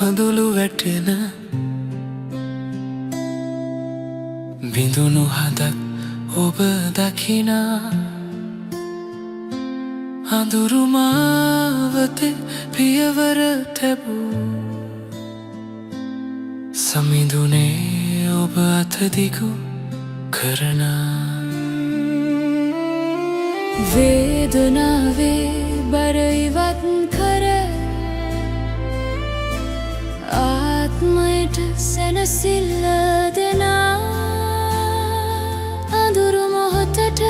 කඳුළු වැටෙන බිඳුණු හදක් ඔබ දකිනා අඳුරු මාවතේ පියවර තැබූ සමිඳුනේ ඔබ අතදිගු කරනා වේදනාවේ බර ඉවත් කර ආත්මයට සැනසිල්ල දෙනා අඳුරු මොහොතට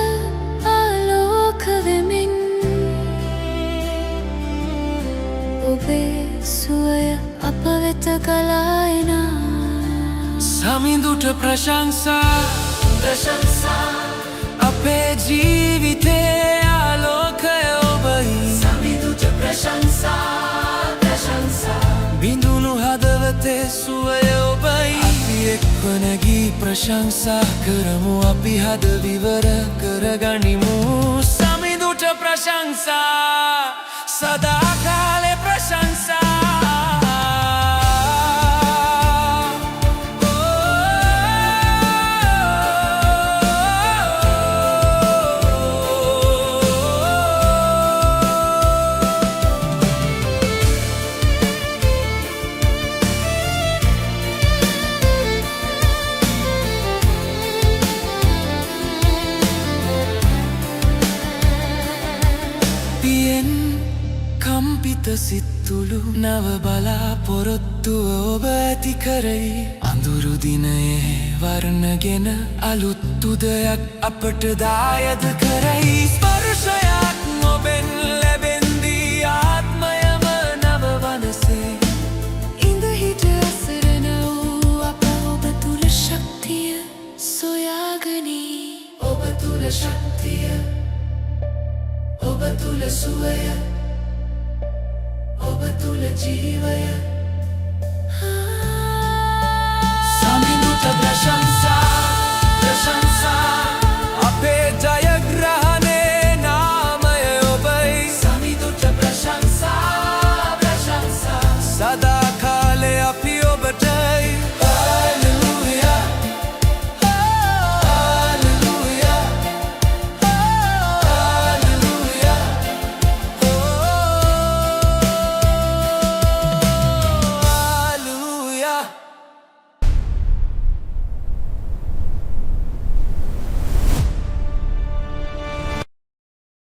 ආලෝක වෙමින් ඔබේ සුවය අප වෙත ගලා එනා සමිඳුට ප්‍රශංසා අපේ ජීවිතේ ආලෝකය ඔබයි සමිඳුට ප්‍රශංසා බිඳුණු හදවතේ සුවය ඔබයි අපි එක්ව නැගී ප්‍රශංසා කරමු අපි හද විවර කරගනිමු සමිඳුට ප්‍රශංසා සදාකාලේ ප්‍රශංසා කම්පිත සිත්තුළු නව බලාපොරොත්තුව ඔබ ඇති කරයි අඳුරු දිනයේ වර්ණගෙන අලුත් උදයක් අපට දායද කරයි ස්පර්ශයක් ඔබෙන් ලැබෙන්දී ආත්මයම නව වනසේ ඉඳ හිට අසරණ වූ අප ඔබ තුල ශක්තිය සොයාගනී ඔබ තුල ශක්තිය ඔබ තුල සුවය ඔබ තුල ජීවය